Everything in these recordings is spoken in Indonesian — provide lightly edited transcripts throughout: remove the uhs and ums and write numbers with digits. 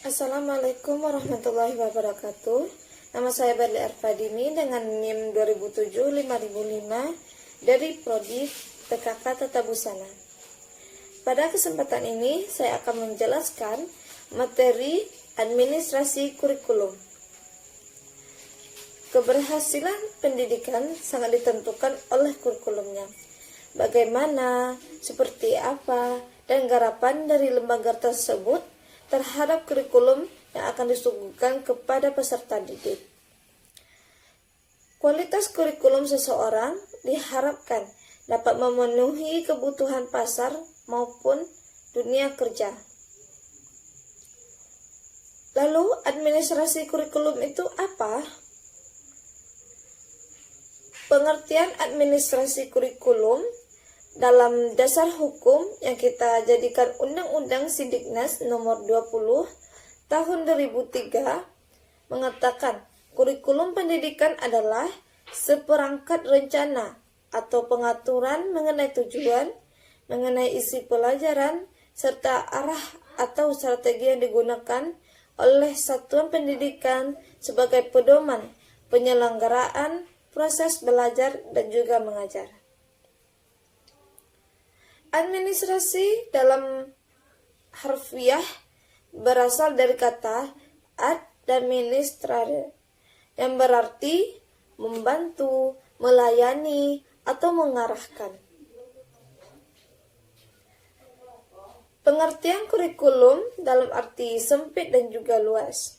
Assalamualaikum warahmatullahi wabarakatuh. Nama saya Berli Arfadini dengan NIM 2007-5005 dari Prodi PKK Tata Busana. Pada kesempatan ini saya akan menjelaskan materi administrasi kurikulum. Keberhasilan pendidikan sangat ditentukan oleh kurikulumnya. Bagaimana, seperti apa, dan garapan dari lembaga tersebut terhadap kurikulum yang akan disuguhkan kepada peserta didik. Kualitas kurikulum seseorang diharapkan dapat memenuhi kebutuhan pasar maupun dunia kerja. Lalu, administrasi kurikulum itu apa? Pengertian administrasi kurikulum dalam dasar hukum yang kita jadikan Undang-Undang Sidiknas nomor 20 tahun 2003 mengatakan kurikulum pendidikan adalah seperangkat rencana atau pengaturan mengenai tujuan, mengenai isi pelajaran, serta arah atau strategi yang digunakan oleh satuan pendidikan sebagai pedoman penyelenggaraan proses belajar dan juga mengajar. Administrasi dalam harfiah berasal dari kata ad dan ministrare yang berarti membantu, melayani, atau mengarahkan. Pengertian kurikulum dalam arti sempit dan juga luas.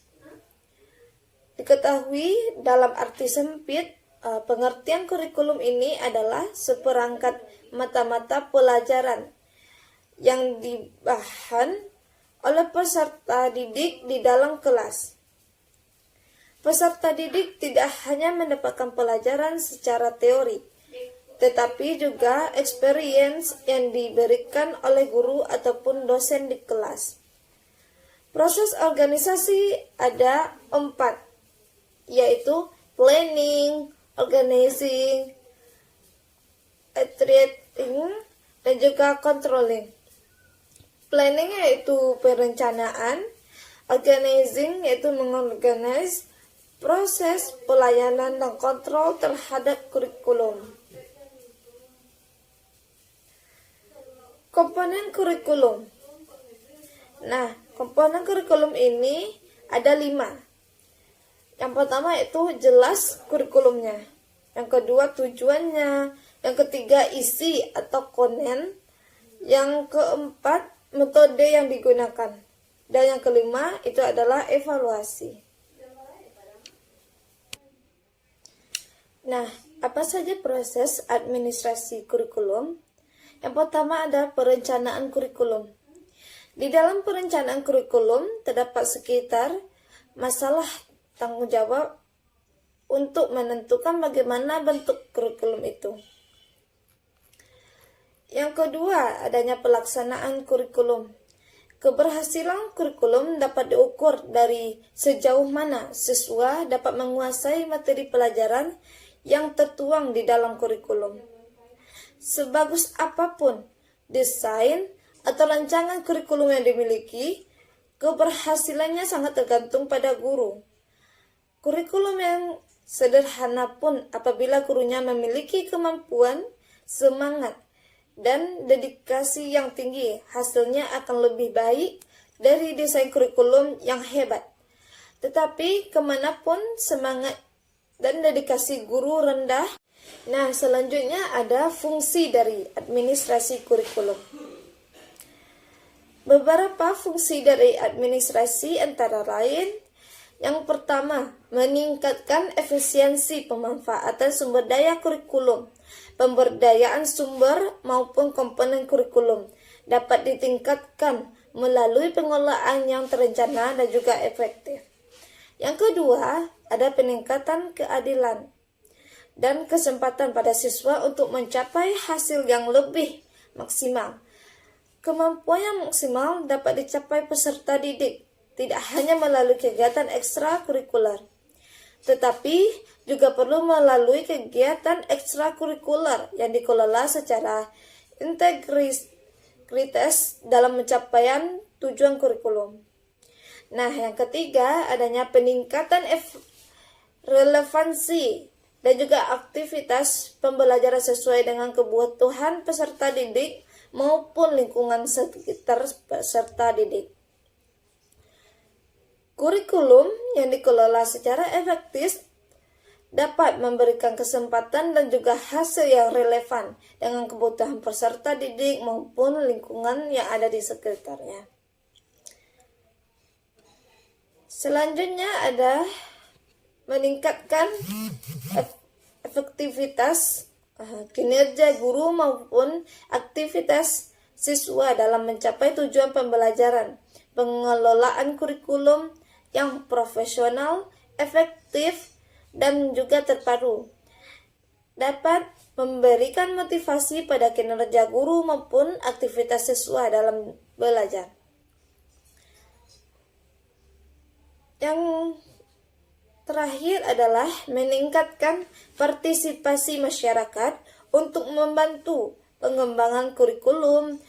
Diketahui dalam arti sempit, pengertian kurikulum ini adalah seperangkat mata-mata pelajaran yang dibahan oleh peserta didik di dalam kelas. Peserta didik tidak hanya mendapatkan pelajaran secara teori, tetapi juga experience yang diberikan oleh guru ataupun dosen di kelas. Proses organisasi ada 4, yaitu planning, organizing, iterating, dan juga controlling. Planning yaitu perencanaan, organizing yaitu mengorganize, proses pelayanan dan kontrol terhadap kurikulum. Komponen kurikulum. Nah, komponen kurikulum ini ada 5. Yang pertama itu jelas kurikulumnya. Yang kedua tujuannya. Yang ketiga isi atau konten. Yang keempat metode yang digunakan. Dan yang kelima itu adalah evaluasi. Nah, apa saja proses administrasi kurikulum? Yang pertama ada perencanaan kurikulum. Di dalam perencanaan kurikulum terdapat sekitar masalah tanggung jawab untuk menentukan bagaimana bentuk kurikulum itu. Yang kedua, adanya pelaksanaan kurikulum. Keberhasilan kurikulum dapat diukur dari sejauh mana siswa dapat menguasai materi pelajaran yang tertuang di dalam kurikulum. Sebagus apapun desain atau rancangan kurikulum yang dimiliki, keberhasilannya sangat tergantung pada guru. Kurikulum yang sederhana pun apabila gurunya memiliki kemampuan, semangat, dan dedikasi yang tinggi, hasilnya akan lebih baik dari desain kurikulum yang hebat. Tetapi kemanapun semangat dan dedikasi guru rendah. Nah, selanjutnya ada fungsi dari administrasi kurikulum. Beberapa fungsi dari administrasi antara lain, yang pertama, meningkatkan efisiensi pemanfaatan sumber daya kurikulum. Pemberdayaan sumber maupun komponen kurikulum dapat ditingkatkan melalui pengelolaan yang terencana dan juga efektif. Yang kedua, ada peningkatan keadilan dan kesempatan pada siswa untuk mencapai hasil yang lebih maksimal. Kemampuan yang maksimal dapat dicapai peserta didik tidak hanya melalui kegiatan ekstrakurikuler, tetapi juga perlu melalui kegiatan ekstrakurikuler yang dikelola secara integritas dalam pencapaian tujuan kurikulum. Nah, yang ketiga adanya peningkatan relevansi dan juga aktivitas pembelajaran sesuai dengan kebutuhan peserta didik maupun lingkungan sekitar peserta didik. Kurikulum yang dikelola secara efektif dapat memberikan kesempatan dan juga hasil yang relevan dengan kebutuhan peserta didik maupun lingkungan yang ada di sekitarnya. Selanjutnya ada meningkatkan efektivitas kinerja guru maupun aktivitas siswa dalam mencapai tujuan pembelajaran. Pengelolaan kurikulum yang profesional, efektif, dan juga terpadu dapat memberikan motivasi pada kinerja guru maupun aktivitas siswa dalam belajar. Yang terakhir adalah meningkatkan partisipasi masyarakat untuk membantu pengembangan kurikulum.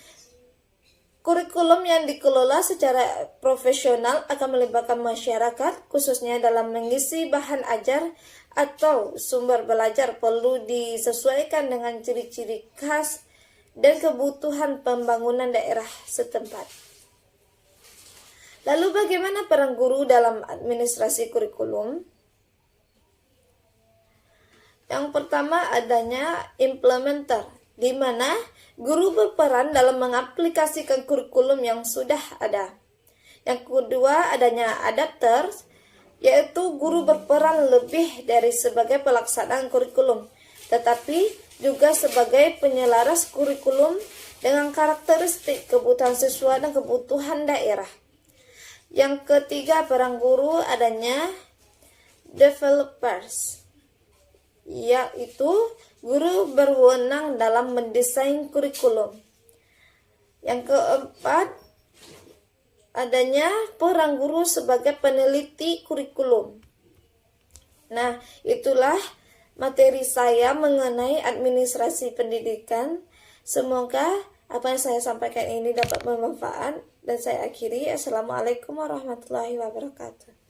Kurikulum yang dikelola secara profesional akan melibatkan masyarakat, khususnya dalam mengisi bahan ajar atau sumber belajar perlu disesuaikan dengan ciri-ciri khas dan kebutuhan pembangunan daerah setempat. Lalu bagaimana peran guru dalam administrasi kurikulum? Yang pertama adanya implementer, di mana guru berperan dalam mengaplikasikan kurikulum yang sudah ada. Yang kedua adanya adapter, yaitu guru berperan lebih dari sebagai pelaksanaan kurikulum, tetapi juga sebagai penyelaras kurikulum dengan karakteristik kebutuhan siswa dan kebutuhan daerah. Yang ketiga peran guru adanya developers, yaitu guru berwenang dalam mendesain kurikulum. Yang keempat adanya peran guru sebagai peneliti kurikulum. Nah, itulah materi saya mengenai administrasi pendidikan. Semoga apa yang saya sampaikan ini dapat bermanfaat dan saya akhiri. Assalamualaikum warahmatullahi wabarakatuh.